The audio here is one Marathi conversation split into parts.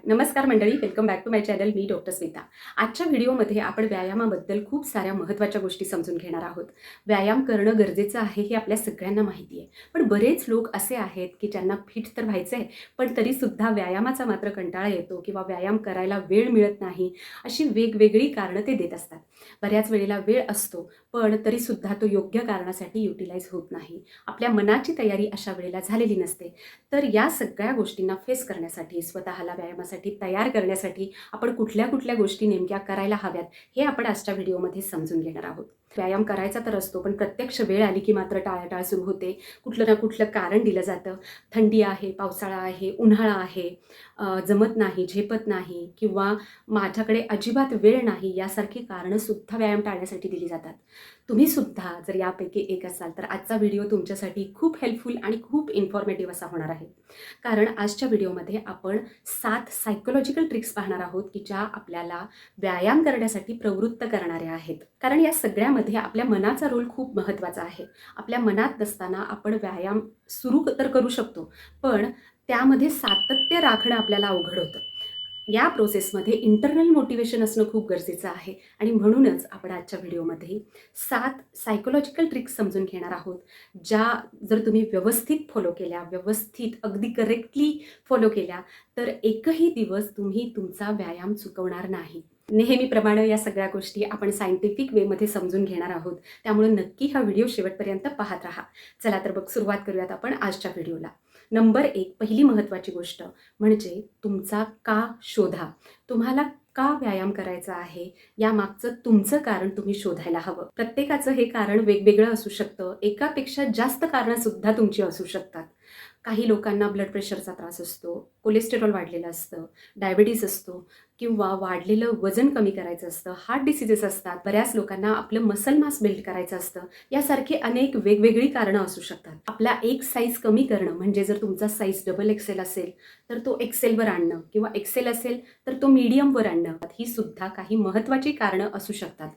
नमस्कार मंडळी, welcome back to my channel. मी डॉक्टर स्मिता. आजच्या व्हिडिओमध्ये आपण व्यायामाबद्दल खूप साऱ्या महत्त्वाच्या गोष्टी समजून घेणार आहोत. व्यायाम करणं गरजेचं आहे हे आपल्या सगळ्यांना माहिती आहे, पण बरेच लोक असे आहेत की ज्यांना फिट तर व्हायचं आहे, पण तरीसुद्धा व्यायामाचा मात्र कंटाळा येतो किंवा व्यायाम करायला वेळ मिळत नाही, अशी वेगवेगळी कारणं ते देत असतात. बऱ्याच वेळेला वेळ असतो, पण तरीसुद्धा तो योग्य कारणासाठी युटिलाइज होत नाही. आपल्या मनाची तयारी अशा वेळेला झालेली नसते. तर या सगळ्या गोष्टींना फेस करण्यासाठी, स्वतःला व्यायामासाठी तयार करण्यासाठी आपण कुठल्या कुठल्या गोष्टी नेमक्या करायला हव्यात, हे आपण आजच्या व्हिडिओमध्ये समजून घेणार आहोत. व्यायाम करायचा तर असतो, पण प्रत्यक्ष वेळ आली की मात्र टाळाटाळ सुरू होते. कुठलं ना कुठलं कारण दिलं जातं. थंडी आहे, पावसाळा आहे, उन्हाळा आहे, जमत नाही, झेपत नाही किंवा माझ्याकडे अजिबात वेळ नाही, यासारखी कारणंसुद्धा व्यायाम टाळण्यासाठी दिली जातात. तुम्हीसुद्धा जर यापैकी एक असाल तर आजचा व्हिडिओ तुमच्यासाठी खूप हेल्पफुल आणि खूप इन्फॉर्मेटिव्ह असा होणार आहे. कारण आजच्या व्हिडिओमध्ये आपण 7 सायकोलॉजिकल ट्रिक्स पाहणार आहोत की ज्या आपल्याला व्यायाम करण्यासाठी प्रवृत्त करणाऱ्या आहेत. कारण या सगळ्यामध्ये आपल्या मनाचा रोल खूप महत्त्वाचा आहे. आपल्या मनात नसताना आपण व्यायाम सुरू तर करू शकतो, पण त्यामध्ये सातत्य राखणं आपल्याला अवघड होतं. या प्रोसेसमध्ये इंटरनल मोटिवेशन असणं खूप गरजेचं आहे आणि म्हणूनच आपण आजच्या व्हिडिओमध्ये 7 सायकोलॉजिकल ट्रिक्स समजून घेणार आहोत, ज्या जर तुम्ही व्यवस्थित फॉलो केल्या, व्यवस्थित अगदी करेक्टली फॉलो केल्या, तर एकही दिवस तुम्ही तुमचा व्यायाम चुकवणार नाही. नेहमीप्रमाणे या सगळ्या गोष्टी आपण सायंटिफिक वेमध्ये समजून घेणार आहोत, त्यामुळे नक्की हा व्हिडिओ शेवटपर्यंत पाहत राहा. चला तर मग सुरुवात करूयात आपण आजच्या व्हिडिओला. नंबर 1, पहिली महत्त्वाची गोष्ट म्हणजे तुमचा का शोधा. तुम्हाला का व्यायाम करायचा आहे, यामागचं तुमचं कारण तुम्ही शोधायला हवं. प्रत्येकाचं हे कारण वेगवेगळं असू शकतं. एकापेक्षा जास्त कारणंसुद्धा तुमची असू शकतात. काही लोकांना ब्लड प्रेशरचा त्रास असतो, कोलेस्टेरॉल वाढलेलं असतं, डायबिटीज असतो किंवा वाढलेलं वजन कमी करायचं असतं, हार्ट डिसीजेस असतात, बऱ्याच लोकांना आपलं मसल मास बिल्ड करायचं असतं. यासारखी अनेक वेगवेगळी कारणं असू शकतात. आपला एक साईज कमी करणं म्हणजे जर तुमचा साईज डबल एक्सेल असेल तर तो एक्सेलवर आणणं किंवा एक्सेल असेल तर तो मीडियमवर आणणं, ही सुद्धा काही महत्त्वाची कारणं असू शकतात.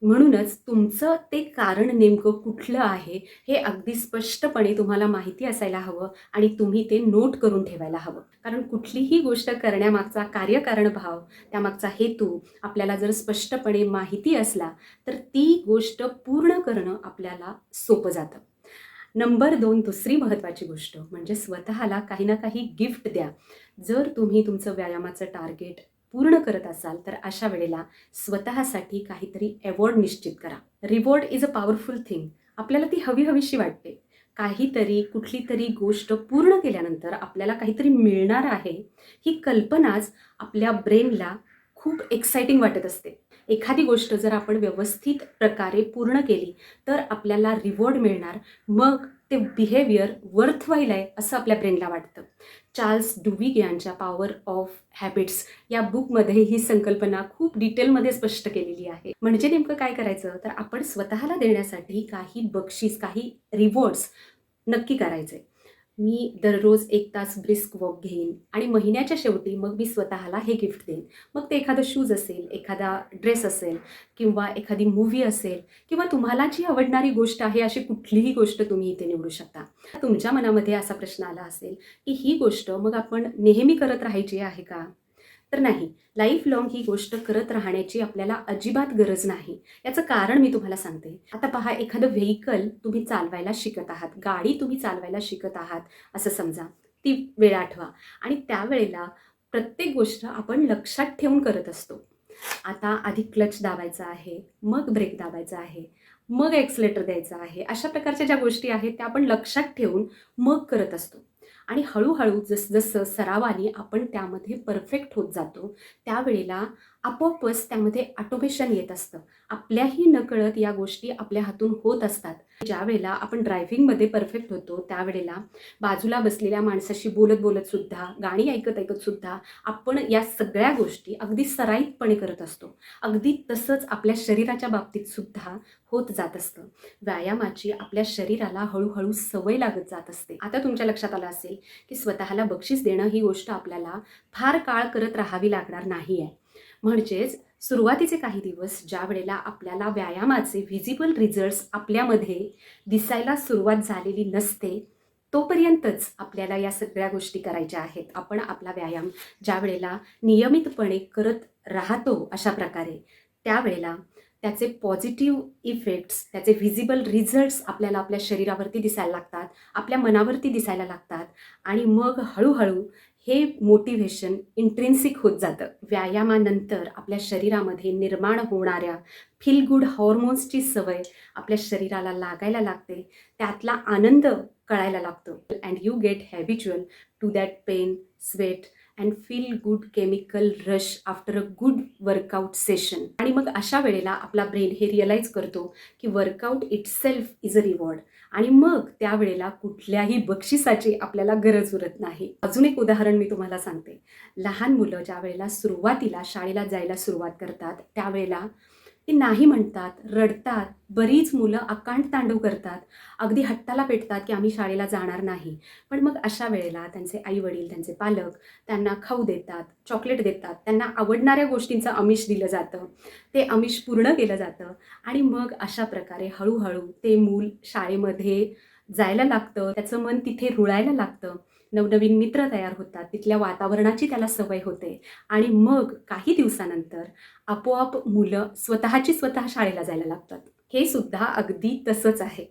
म्हणूनच तुमचं ते कारण नेमकं कुठलं आहे हे अगदी स्पष्टपणे तुम्हाला माहिती असायला हवं आणि तुम्ही ते नोट करून ठेवायला हवं. कारण कुठलीही गोष्ट करण्यामागचा कार्यकारणभाव, त्यामागचा हेतू आपल्याला जर स्पष्टपणे माहिती असला तर ती गोष्ट पूर्ण करणं आपल्याला सोपं जातं. नंबर 2, दुसरी महत्त्वाची गोष्ट म्हणजे स्वतःला काही ना काही गिफ्ट द्या. जर तुम्ही तुमचं व्यायामाचं टार्गेट पूर्ण करत असाल तर अशा वेळेला स्वतःसाठी काहीतरी अवॉर्ड निश्चित करा. Reward is a powerful thing. आपल्याला ती हवीहवीशी वाटते. काहीतरी, कुठली तरी गोष्ट पूर्ण केल्यानंतर आपल्याला काहीतरी मिळणार आहे, ही कल्पनाच आपल्या ब्रेनला खूप एक्साइटिंग वाटत असते. एखादी गोष्ट जर आपण व्यवस्थित प्रकारे पूर्ण केली तर आपल्याला रिवॉर्ड मिळणार, मग ते बिहेवियर वर्थवाईल आहे असं आपल्या ब्रेनला वाटतं. चार्ल्स डुविग यांच्या पॉवर ऑफ हॅबिट्स या बुकमध्ये ही संकल्पना खूप डिटेलमध्ये स्पष्ट केलेली आहे. म्हणजे नेमकं काय करायचं, तर आपण स्वतःला देण्यासाठी काही बक्षीस, काही रिवॉर्ड्स नक्की करायचे. मी दररोज 1 तास ब्रिस्क वॉक घेईन आणि महिन्याच्या शेवटी मग मी स्वतःला हे गिफ्ट देईन. मग ते एखादं शूज असेल, एखादा ड्रेस असेल किंवा एखादी मूव्ही असेल किंवा तुम्हाला जी आवडणारी गोष्ट आहे, अशी कुठलीही गोष्ट तुम्ही इथे निवडू शकता. तुमच्या मनामध्ये असा प्रश्न आला असेल की ही गोष्ट मग आपण नेहमी करत राहायची आहे का? तर नाही, लाईफ लाँग ही गोष्ट करत राहण्याची आपल्याला अजिबात गरज नाही. याचं कारण मी तुम्हाला सांगते. आता पहा, एखादं व्हेइकल तुम्ही चालवायला शिकत आहात, गाडी तुम्ही चालवायला शिकत आहात असं समजा. ती वेळ आठवा आणि त्यावेळेला प्रत्येक गोष्ट आपण लक्षात ठेवून करत असतो. आता आधी क्लच दाबायचा आहे, मग ब्रेक दाबायचा आहे, मग एक्सलेटर द्यायचा आहे. अशा प्रकारच्या ज्या गोष्टी आहेत त्या आपण लक्षात ठेवून मग करत असतो. आणि हळूहळू जसजसं सरावाने आपण त्यामध्ये परफेक्ट होत जातो, त्यावेळेला आपोआपच त्यामध्ये ऑटोमेशन येत असतं. आपल्याही नकळत या गोष्टी आपल्या हातून होत असतात. ज्यावेळेला आपण ड्रायव्हिंगमध्ये परफेक्ट होतो, त्यावेळेला बाजूला बसलेल्या माणसाशी बोलत बोलत सुद्धा, गाणी ऐकत ऐकत सुद्धा आपण या सगळ्या गोष्टी अगदी सराईतपणे करत असतो. अगदी तसंच आपल्या शरीराच्या बाबतीत सुद्धा होत जात असतं. व्यायामाची आपल्या शरीराला हळूहळू सवय लागत जात असते. आता तुमच्या लक्षात आलं असेल की स्वतःला बक्षीस देणं ही गोष्ट आपल्याला फार काळ करत राहावी लागणार नाही आहे. म्हणजेच सुरुवातीचे काही दिवस ज्या वेळेला आपल्याला व्यायामाचे व्हिजिबल रिझल्ट्स आपल्यामध्ये दिसायला सुरुवात झालेली नसते, तोपर्यंतच आपल्याला या सगळ्या गोष्टी करायच्या आहेत. आपण आपला व्यायाम ज्या वेळेला नियमितपणे करत राहतो अशा प्रकारे, त्यावेळेला त्याचे पॉझिटिव्ह इफेक्ट्स, त्याचे व्हिजिबल रिझल्ट्स आपल्याला आपल्या शरीरावरती दिसायला लागतात, आपल्या मनावरती दिसायला लागतात आणि मग हळूहळू हे मोटिव्हेशन इंट्रिन्सिक होत जातं. व्यायामानंतर आपल्या शरीरामध्ये निर्माण होणाऱ्या फील गुड हॉर्मोन्सची सवय आपल्या शरीराला लागायला लागते. त्यातला आनंद कळायला लागतो and you get habitual to that pain, sweat and feel good chemical rush after a good workout session. आणि मग अशा वेळेला आपला ब्रेन हे रिअलाईज करतो की workout itself is a reward आणि मग त्यावेळेला कुठल्याही बक्षिसाची आपल्याला गरज उरत नाही. अजून एक उदाहरण मी तुम्हाला सांगते. लहान मुलं ज्या वेळेला सुरुवातीला शाळेला जायला सुरुवात करतात, त्यावेळेला ते नाही म्हणतात, रडतात. बरीच मुलं आकांड तांडव करतात, अगदी हट्टाला पेटतात की आम्ही शाळेला जाणार नाही. पण मग अशा वेळेला त्यांचे आईवडील, त्यांचे पालक त्यांना खाऊ देतात, चॉकलेट देतात, त्यांना आवडणाऱ्या गोष्टींचं आमिष दिलं जातं. ते आमिष पूर्ण केलं जातं आणि मग अशा प्रकारे हळूहळू ते मूल शाळेमध्ये जायला लागतं, त्याचं मन तिथे रुळायला लागतं. नवनवीन मित्र तयार होतात, तिथल्या वातावरणाची त्याला सवय होते आणि मग काही दिवसानंतर आपोआप मुलं स्वतः शाळेला जायला लागतात. हे सुद्धा अगदी तसंच आहे.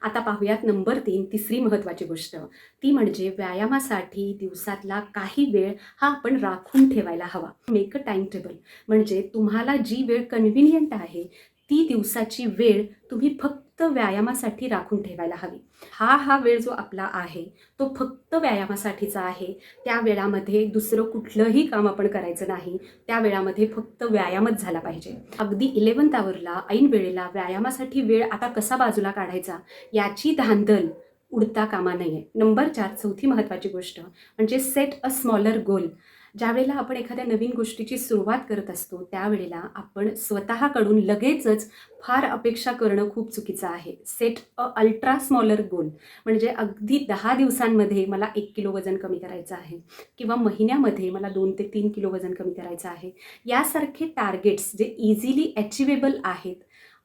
आता पाहूयात नंबर 3, तिसरी महत्त्वाची गोष्ट. ती म्हणजे व्यायामासाठी दिवसातला काही वेळ हा आपण राखून ठेवायला हवा. Make a time table. म्हणजे तुम्हाला जी वेळ कन्व्हिनियंट आहे, ती दिवसाची वेळ तुम्ही फक्त व्यायामासाठी राखून ठेवायला हवी. हा वेळ जो आपला आहे, तो फक्त व्यायामासाठीचा आहे. त्या वेळामध्ये दुसरं कुठलंही काम आपण करायचं नाही. त्या वेळामध्ये फक्त व्यायामच झाला पाहिजे. अगदी 11th आवरला, ऐन वेळेला व्यायामासाठी वेळ आता कसा बाजूला काढायचा याची धांदल उडता कामा नये. नंबर 4, चौथी महत्त्वाची गोष्ट म्हणजे सेट अ स्मॉलर गोल. ज्यावेळेला आपण एखाद्या नवीन गोष्टीची सुरुवात करत असतो, त्यावेळेला आपण स्वतःकडून लगेचच फार अपेक्षा करणं खूप चुकीचं आहे. सेट अ अल्ट्रा स्मॉलर गोल. म्हणजे अगदी 10 दिवसांमध्ये मला 1 किलो वजन कमी करायचं आहे किंवा महिन्यामध्ये मला 2 ते 3 किलो वजन कमी करायचं आहे. यासारखे टार्गेट्स जे इझिली अचिवेबल आहेत,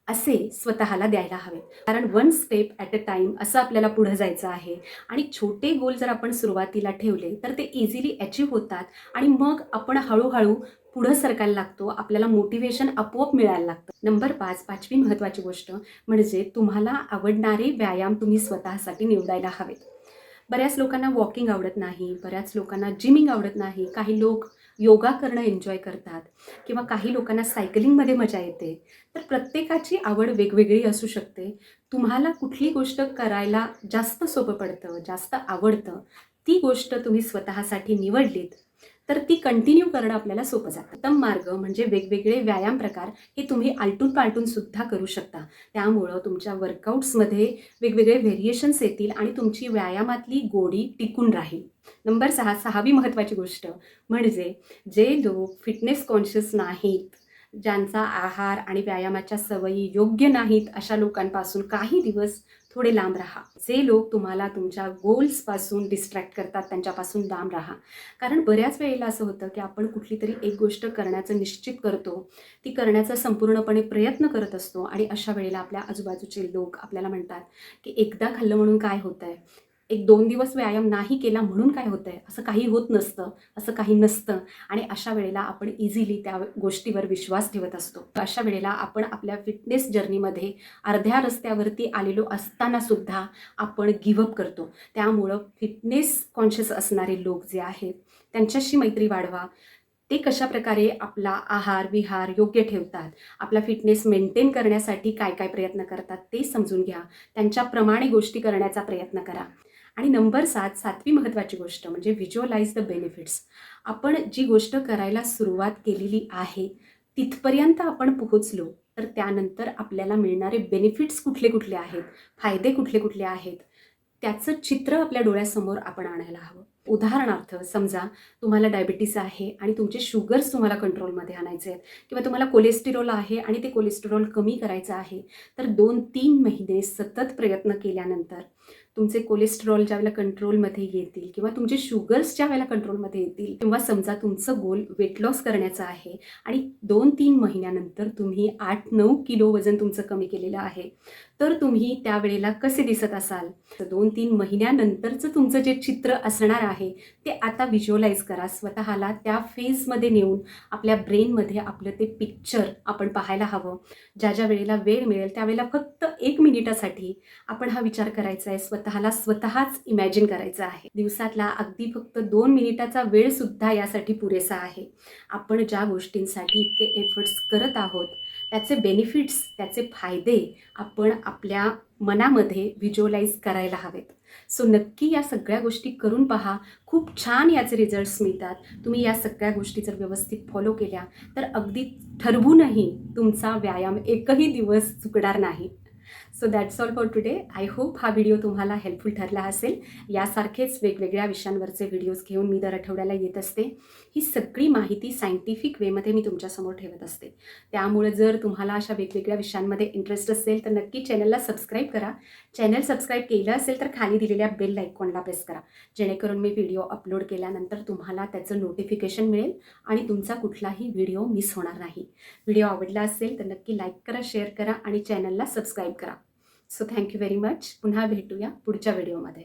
असे स्वतःला द्यायला हवेत. कारण one step at a time असं आपल्याला पुढं जायचं आहे आणि छोटे गोल जर आपण सुरुवातीला ठेवले तर ते इझिली अचीव होतात आणि मग आपण हळूहळू पुढं सरकायला लागतो. आपल्याला मोटिवेशन आपोआप मिळायला लागतं. नंबर 5, पाचवी महत्त्वाची गोष्ट म्हणजे तुम्हाला आवडणारे व्यायाम तुम्ही स्वतःसाठी निवडायला हवेत. बऱ्याच लोकांना वॉकिंग आवडत नाही, बऱ्याच लोकांना जिमिंग आवडत नाही, काही लोक योगा करणं एन्जॉय करतात किंवा काही लोकांना सायकलिंगमध्ये मजा येते. तर प्रत्येकाची आवड वेगवेगळी असू शकते. तुम्हाला कुठली गोष्ट करायला जास्त सोपं पडतं, जास्त आवडतं, ती गोष्ट तुम्ही स्वतःसाठी निवडलीत तर ती कंटिन्यू करणं आपल्याला सोपं जातं. उत्तम मार्ग म्हणजे वेगवेगळे व्यायाम प्रकार हे तुम्ही आलटून पालटून सुद्धा करू शकता. त्यामुळं तुमच्या वर्कआउट्समध्ये वेगवेगळे व्हेरिएशन्स येतील आणि तुमची व्यायामातली गोडी टिकून राहील. नंबर 6, सहावी महत्त्वाची गोष्ट म्हणजे जे लोक फिटनेस कॉन्शियस नाहीत, ज्यांचा आहार आणि व्यायामाच्या सवयी योग्य नाहीत, अशा लोकांपासून काही दिवस थोडे लांब राहा. जे लोक तुम्हाला तुमच्या गोल्सपासून डिस्ट्रॅक्ट करतात, त्यांच्यापासून लांब राहा. कारण बऱ्याच वेळेला असं होतं की आपण कुठली तरी एक गोष्ट करण्याचं निश्चित करतो, ती करण्याचा संपूर्णपणे प्रयत्न करत असतो आणि अशा वेळेला आपल्या आजूबाजूचे लोक आपल्याला म्हणतात की एकदा खाल्लं म्हणून काय होतं आहे, 1-2 दिवस व्यायाम नाही केला म्हणून काय होतं आहे, असं काही होत नसतं, असं काही नसतं. आणि अशा वेळेला आपण इझिली त्या गोष्टीवर विश्वास ठेवत असतो. अशा वेळेला आपण आपल्या फिटनेस जर्नीमध्ये अर्ध्या रस्त्यावरती आलेलो असतानासुद्धा आपण गिव्हअप करतो. त्यामुळं फिटनेस कॉन्शियस असणारे लोक जे आहेत त्यांच्याशी मैत्री वाढवा. ते कशाप्रकारे आपला आहार-विहार योग्य ठेवतात, आपला फिटनेस मेंटेन करण्यासाठी काय काय प्रयत्न करतात ते समजून घ्या. त्यांच्याप्रमाणे गोष्टी करण्याचा प्रयत्न करा. आणि नंबर 7, सातवी महत्त्वाची गोष्ट म्हणजे व्हिज्युअलाइज द बेनिफिट्स. आपण जी गोष्ट करायला सुरुवात केलेली आहे, तिथपर्यंत आपण पोहोचलो, तर त्यानंतर आपल्याला मिळणारे बेनिफिट्स कुठले कुठले आहेत, फायदे कुठले कुठले आहेत, त्याचं चित्र आपल्या डोळ्यासमोर आपण आणायला हवं. उदाहरणार्थ समजा तुम्हाला डायबिटीस आहे आणि तुमचे शुगर्स तुम्हाला कंट्रोलमध्ये आणायचे आहेत किंवा तुम्हाला कोलेस्टेरॉल आहे आणि ते कोलेस्टेरॉल कमी करायचं आहे, तर 2-3 महिने सतत प्रयत्न केल्यानंतर तुमचे कोलेस्टेरॉल ज्यावेळेला कंट्रोलमध्ये येतील किंवा तुमचे शुगर्स ज्यावेळेला कंट्रोलमध्ये येतील किंवा समजा तुमचं गोल वेट लॉस करण्याचं आहे आणि 2-3 महिन्यानंतर तुम्ही 8-9 किलो वजन तुमचं कमी केलेलं आहे, तर तुम्ही त्यावेळेला कसे दिसत असाल? 2-3 महिन्यानंतरचं तुमचं जे चित्र असणार आहे ते आता व्हिज्युअलाइज करा. स्वतःला त्या फेजमध्ये नेऊन आपल्या ब्रेनमध्ये आपलं ते पिक्चर आपण पाहायला हवं. ज्या वेळेला वेळ मिळेल त्यावेळेला फक्त 1 मिनिटासाठी आपण हा विचार करायचा आहे. स्वतःला स्वतःच इमॅजिन करायचं आहे. दिवसातला अगदी फक्त 2 मिनिटाचा वेळसुद्धा यासाठी पुरेसा आहे. आपण ज्या गोष्टींसाठी इतके एफर्ट्स करत आहोत त्याचे बेनिफिट्स, त्याचे फायदे आपण आपल्या मनामध्ये व्हिज्युअलाइज करायला हवेत. सो नक्की या सगळ्या गोष्टी करून पहा. खूप छान याचे रिझल्ट्स मिळतात. तुम्ही या सगळ्या गोष्टी जर व्यवस्थित फॉलो केल्या तर अगदी ठरवूनही तुमचा व्यायाम एकही दिवस चुकणार नाही. So that's all for today. I hope हा व्हिडिओ तुम्हाला हेल्पफुल ठरला असेल. यासारखेच वेगवेगळ्या विषयांवरचे व्हिडिओज घेऊन मी दर आठवड्याला येत असते. ही सगळी माहिती सायंटिफिक वेमध्ये मी तुमच्यासमोर ठेवत असते. त्यामुळे जर तुम्हाला अशा वेगवेगळ्या विषयांमध्ये इंटरेस्ट असेल तर नक्की चॅनलला सबस्क्राईब करा. चॅनल सबस्क्राईब केलं असेल तर खाली दिलेल्या बेल आयकॉनला प्रेस करा, जेणेकरून मी व्हिडिओ अपलोड केल्यानंतर तुम्हाला त्याचं नोटिफिकेशन मिळेल आणि तुमचा कुठलाही व्हिडिओ मिस होणार नाही. व्हिडिओ आवडला असेल तर नक्की लाईक करा, शेअर करा आणि चॅनलला सबस्क्राईब करा. So thank you very much. पुन्हा भेटूया पुढच्या व्हिडिओमध्ये.